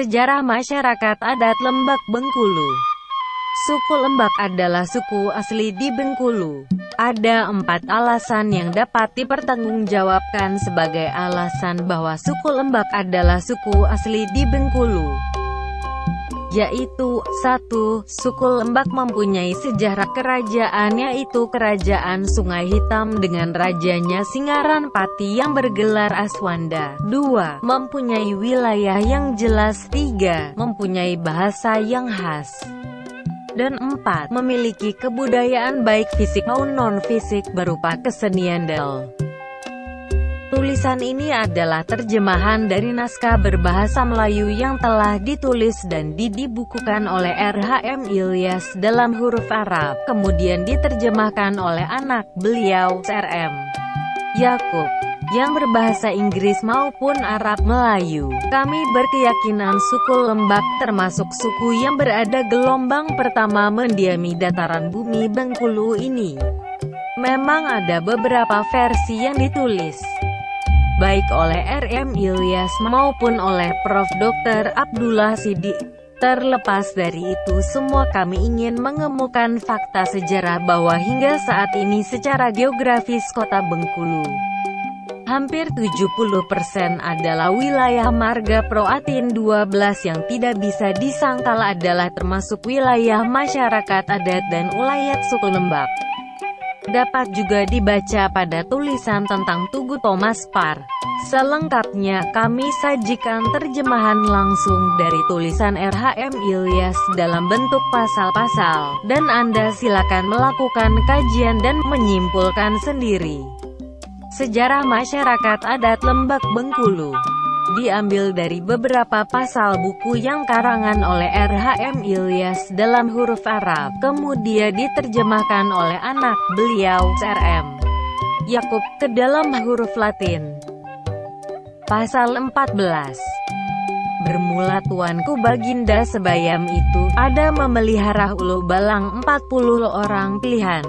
Sejarah masyarakat adat Lembak Bengkulu. Suku Lembak adalah suku asli di Bengkulu. Ada 4 alasan yang dapat dipertanggungjawabkan sebagai alasan bahwa suku Lembak adalah suku asli di Bengkulu. Yaitu, 1. Suku Lembak mempunyai sejarah kerajaan, yaitu Kerajaan Sungai Hitam dengan rajanya Singaran Pati yang bergelar Aswanda. 2. Mempunyai wilayah yang jelas. 3. Mempunyai bahasa yang khas. Dan 4. Memiliki kebudayaan baik fisik maupun non-fisik berupa kesenian del. Tulisan ini adalah terjemahan dari naskah berbahasa Melayu yang telah ditulis dan dibukukan oleh R.H.M. Ilyas dalam huruf Arab, kemudian diterjemahkan oleh anak beliau, R.M. Yakub, yang berbahasa Inggris maupun Arab Melayu. Kami berkeyakinan suku Lembak termasuk suku yang berada gelombang pertama mendiami dataran bumi Bengkulu ini. Memang ada beberapa versi yang ditulis baik oleh R.M. Ilyas maupun oleh Prof. Dr. Abdullah Sidik. Terlepas dari itu semua, kami ingin mengemukan fakta sejarah bahwa hingga saat ini secara geografis kota Bengkulu hampir 70% adalah wilayah Marga Proatin 12 yang tidak bisa disangkal adalah termasuk wilayah masyarakat adat dan ulayat suku Lembak. Dapat juga dibaca pada tulisan tentang Tugu Thomas Parr. Selengkapnya kami sajikan terjemahan langsung dari tulisan R.H.M. Ilyas dalam bentuk pasal-pasal, dan Anda silakan melakukan kajian dan menyimpulkan sendiri. Sejarah masyarakat adat Lembak Bengkulu diambil dari beberapa pasal buku yang karangan oleh R.H.M. Ilyas dalam huruf Arab, kemudian diterjemahkan oleh anak beliau, R.M. Yakub, ke dalam huruf Latin. Pasal 14. Bermula tuanku Baginda Sebayam itu, ada memelihara ulu balang 40 orang pilihan.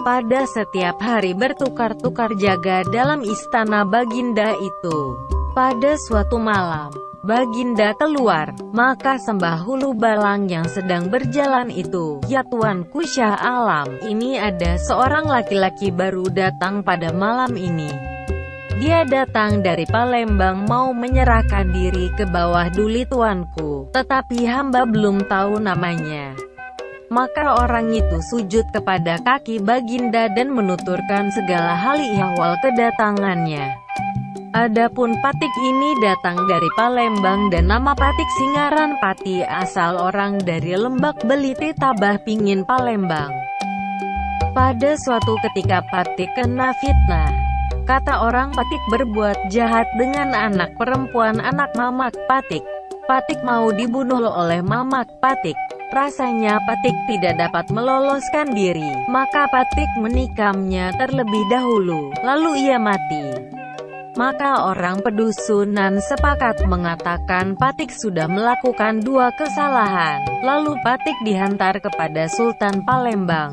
Pada setiap hari bertukar-tukar jaga dalam istana Baginda itu. Pada suatu malam, Baginda keluar, maka sembah hulu balang yang sedang berjalan itu, "Ya tuanku Syah Alam, ini ada seorang laki-laki baru datang pada malam ini. Dia datang dari Palembang mau menyerahkan diri ke bawah duli tuanku, tetapi hamba belum tahu namanya." Maka orang itu sujud kepada kaki Baginda dan menuturkan segala hal ihwal kedatangannya. Adapun Patik ini datang dari Palembang dan nama Patik Singaran Pati, asal orang dari Lembak Beliti Tabah Pingin Palembang. Pada suatu ketika Patik kena fitnah. Kata orang Patik berbuat jahat dengan anak perempuan anak Mamak Patik. Patik mau dibunuh oleh Mamak Patik. Rasanya Patik tidak dapat meloloskan diri, maka Patik menikamnya terlebih dahulu, lalu ia mati. Maka orang pedusunan sepakat mengatakan Patik sudah melakukan 2 kesalahan, lalu Patik dihantar kepada Sultan Palembang.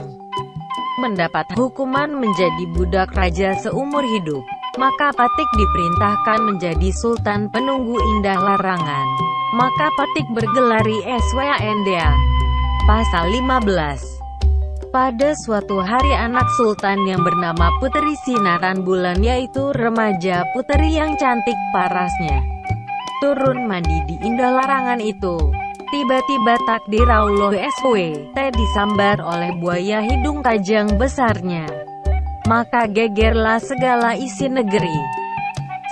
Mendapat hukuman menjadi budak raja seumur hidup. Maka Patik diperintahkan menjadi Sultan Penunggu Indah Larangan. Maka Patik bergelari Swanda. Pasal 15. Pada suatu hari anak sultan yang bernama Puteri Sinaran Bulan, yaitu remaja puteri yang cantik parasnya, turun mandi di Indah Larangan itu. Tiba-tiba takdir Allah SWT disambar oleh buaya hidung kajang besarnya. Maka gegerlah segala isi negeri.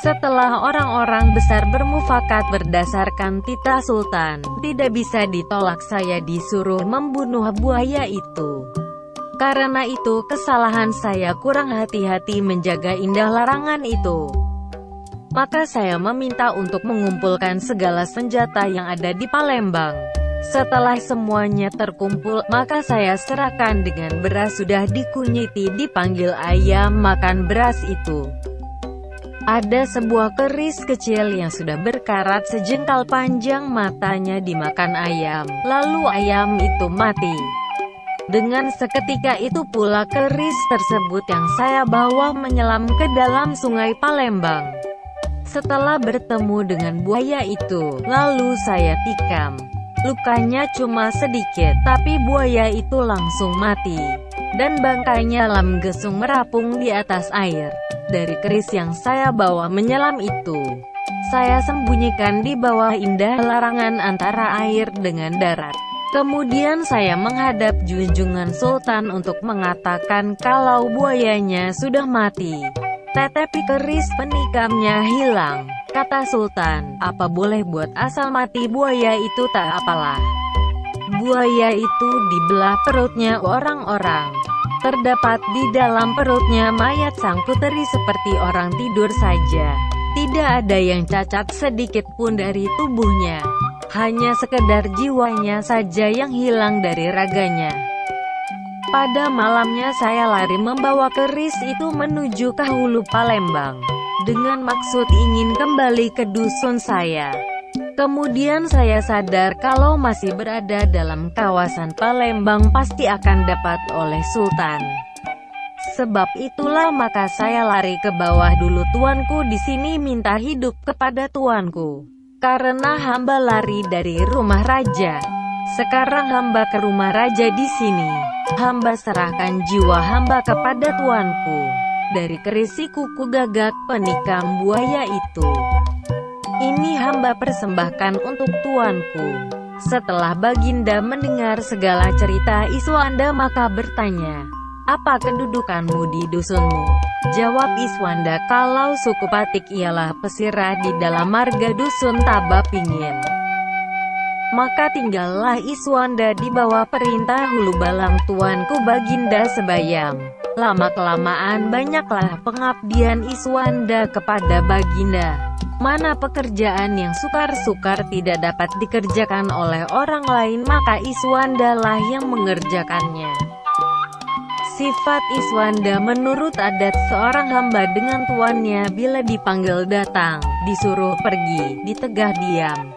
Setelah orang-orang besar bermufakat berdasarkan titah sultan, tidak bisa ditolak, saya disuruh membunuh buaya itu. Karena itu kesalahan saya kurang hati-hati menjaga Indah Larangan itu. Maka saya meminta untuk mengumpulkan segala senjata yang ada di Palembang. Setelah semuanya terkumpul, maka saya serahkan dengan beras sudah dikunyiti, dipanggil ayam makan beras itu. Ada sebuah keris kecil yang sudah berkarat sejengkal panjang, matanya dimakan ayam, lalu ayam itu mati. Dengan seketika itu pula keris tersebut yang saya bawa menyelam ke dalam sungai Palembang. Setelah bertemu dengan buaya itu, lalu saya tikam. Lukanya cuma sedikit, tapi buaya itu langsung mati. Dan bangkainya lamgesung merapung di atas air. Dari keris yang saya bawa menyelam itu, saya sembunyikan di bawah indah larangan antara air dengan darat. Kemudian saya menghadap junjungan Sultan untuk mengatakan kalau buayanya sudah mati. Tetapi keris penikamnya hilang. Kata Sultan, apa boleh buat, asal mati buaya itu tak apalah. Buaya itu dibelah perutnya orang-orang. Terdapat di dalam perutnya mayat sang puteri seperti orang tidur saja. Tidak ada yang cacat sedikit pun dari tubuhnya. Hanya sekedar jiwanya saja yang hilang dari raganya. Pada malamnya saya lari membawa keris itu menuju ke hulu Palembang, dengan maksud ingin kembali ke dusun saya. Kemudian saya sadar kalau masih berada dalam kawasan Palembang pasti akan dapat oleh Sultan. Sebab itulah maka saya lari ke bawah dulu. Tuanku di sini minta hidup kepada tuanku. Karena hamba lari dari rumah raja. Sekarang hamba ke rumah raja di sini. Hamba serahkan jiwa hamba kepada tuanku. Dari kerisi kuku gagak penikam buaya itu, ini hamba persembahkan untuk tuanku. Setelah Baginda mendengar segala cerita Iswanda maka bertanya, apa kedudukanmu di dusunmu? Jawab Iswanda, kalau suku Patik ialah pesirah di dalam marga dusun Tabapingin. Maka tinggallah Iswanda di bawah perintah Hulu Balang tuanku Baginda Sebayam. Lama-kelamaan banyaklah pengabdian Iswanda kepada Baginda. Mana pekerjaan yang sukar-sukar tidak dapat dikerjakan oleh orang lain, maka Iswanda lah yang mengerjakannya. Sifat Iswanda menurut adat seorang hamba dengan tuannya, bila dipanggil datang, disuruh pergi, ditegah diam.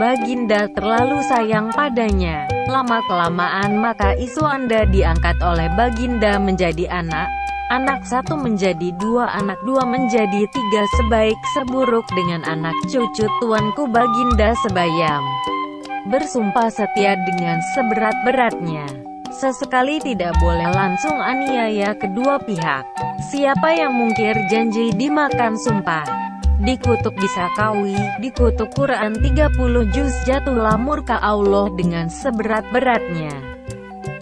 Baginda terlalu sayang padanya. Lama-kelamaan maka Iswanda diangkat oleh Baginda menjadi anak. Anak satu menjadi dua, anak dua menjadi tiga, sebaik seburuk dengan anak cucu tuanku Baginda Sebayam. Bersumpah setia dengan seberat-beratnya. Sesekali tidak boleh langsung aniaya kedua pihak. Siapa yang mungkir janji dimakan sumpah. Dikutuk disakawi, dikutuk Quran 30 juz, jatuhlah murka Allah dengan seberat-beratnya.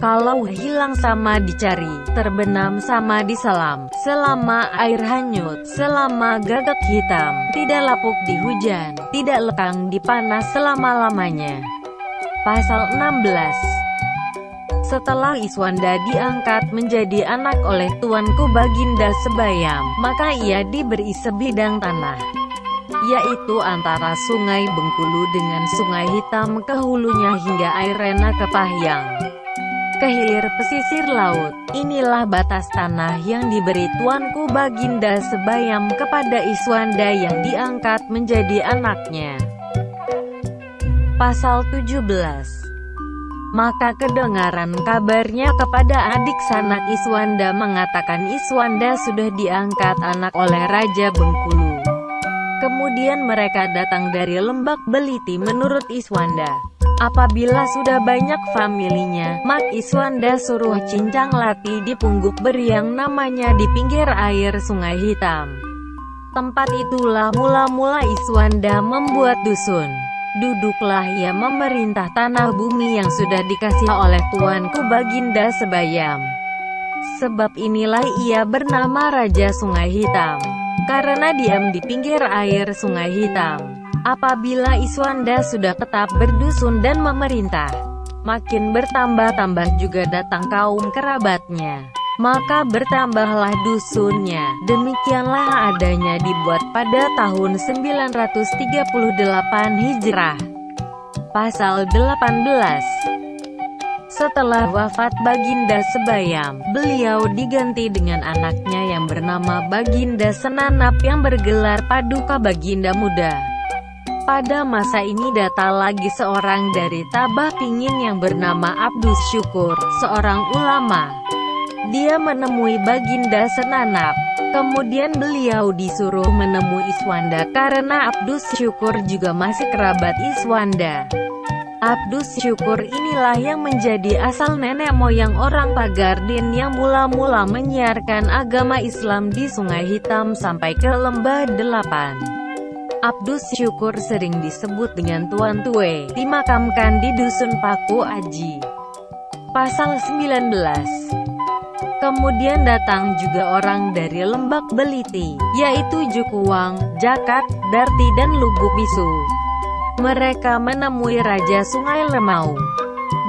Kalau hilang sama dicari, terbenam sama diselam, selama air hanyut, selama gagak hitam, tidak lapuk di hujan, tidak lekang di panas selama-lamanya. Pasal 16. Setelah Iswanda diangkat menjadi anak oleh tuanku Baginda Sebayam, maka ia diberi sebidang tanah, yaitu antara sungai Bengkulu dengan sungai Hitam ke hulunya hingga air Rena ke Pahyang, ke hilir pesisir laut. Inilah batas tanah yang diberi tuanku Baginda Sebayam kepada Iswanda yang diangkat menjadi anaknya. Pasal 17. Maka kedengaran kabarnya kepada adik sanak Iswanda mengatakan Iswanda sudah diangkat anak oleh Raja Bengkulu. Kemudian mereka datang dari Lembak Beliti menurut Iswanda. Apabila sudah banyak familinya, mak Iswanda suruh cincang lati di pungguk beriang namanya di pinggir air Sungai Hitam. Tempat itulah mula-mula Iswanda membuat dusun. Duduklah ia memerintah tanah bumi yang sudah dikasih oleh tuanku Baginda Sebayam. Sebab inilah ia bernama Raja Sungai Hitam, karena diam di pinggir air Sungai Hitam. Apabila Iswanda sudah tetap berdusun dan memerintah, makin bertambah-tambah juga datang kaum kerabatnya. Maka bertambahlah dusunnya. Demikianlah adanya dibuat pada tahun 938 Hijrah. Pasal 18. Setelah wafat Baginda Sebayam, beliau diganti dengan anaknya yang bernama Baginda Senanap yang bergelar Paduka Baginda Muda. Pada masa ini datang lagi seorang dari Tabapingin yang bernama Abdus Syukur, seorang ulama. Dia menemui Baginda Senanap. Kemudian beliau disuruh menemui Iswanda karena Abdus Syukur juga masih kerabat Iswanda. Abdus Syukur inilah yang menjadi asal nenek moyang orang Pagardin yang mula-mula menyiarkan agama Islam di Sungai Hitam sampai ke Lembah Delapan. Abdus Syukur sering disebut dengan Tuan Tue, dimakamkan di Dusun Paku Aji. Pasal 19. Kemudian datang juga orang dari Lembak Beliti, yaitu Jukuwang, Jakat, Darti dan Lubuk Bisu. Mereka menemui Raja Sungai Lemau,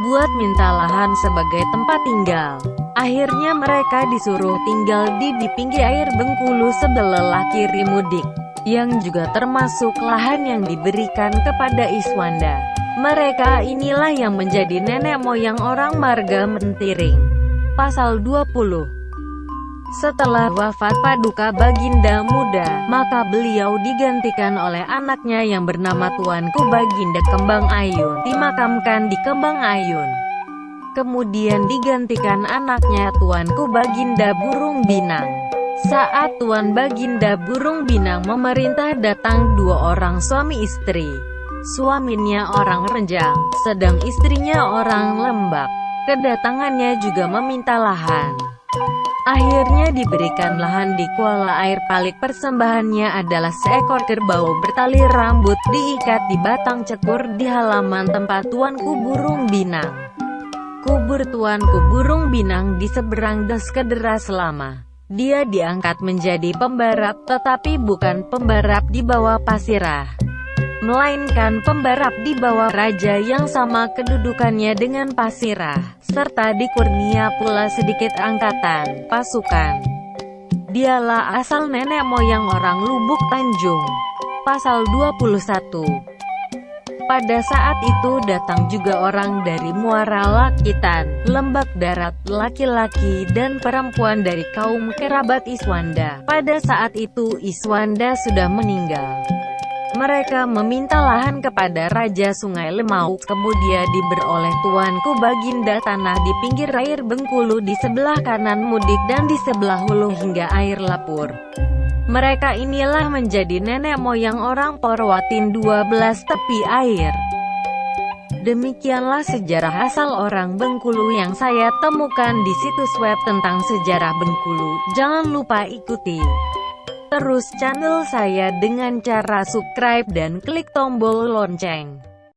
buat minta lahan sebagai tempat tinggal. Akhirnya mereka disuruh tinggal di pinggir air Bengkulu sebelah kiri Mudik, yang juga termasuk lahan yang diberikan kepada Iswanda. Mereka inilah yang menjadi nenek moyang orang marga Mentiring. Pasal 20. Setelah wafat Paduka Baginda Muda, maka beliau digantikan oleh anaknya yang bernama Tuanku Baginda Kembang Ayun, dimakamkan di Kembang Ayun. Kemudian digantikan anaknya Tuanku Baginda Burung Binang. Saat Tuan Baginda Burung Binang memerintah, datang dua orang suami istri. Suaminya orang Renjang, sedang istrinya orang Lembak. Kedatangannya juga meminta lahan. Akhirnya diberikan lahan di Kuala Air Palik. Persembahannya adalah seekor kerbau bertali rambut diikat di batang cekur di halaman tempat Tuanku Burung Binang. Kubur Tuanku Burung Binang di seberang Des Kederas lama. Dia diangkat menjadi pembarap, tetapi bukan pembarap di bawah Pasirah, melainkan pembarap di bawah raja yang sama kedudukannya dengan Pasirah, serta dikurnia pula sedikit angkatan pasukan. Dialah asal nenek moyang orang Lubuk Tanjung. Pasal 21. Pada saat itu datang juga orang dari Muara Lakitan, Lembak Darat, laki-laki dan perempuan dari kaum kerabat Iswanda. Pada saat itu Iswanda sudah meninggal. Mereka meminta lahan kepada Raja Sungai Lemau, kemudian diberoleh Tuanku Baginda tanah di pinggir air Bengkulu di sebelah kanan Mudik dan di sebelah hulu hingga air Lapur. Mereka inilah menjadi nenek moyang orang Porwatin 12 tepi air. Demikianlah sejarah asal orang Bengkulu yang saya temukan di situs web tentang sejarah Bengkulu. Jangan lupa ikuti terus channel saya dengan cara subscribe dan klik tombol lonceng.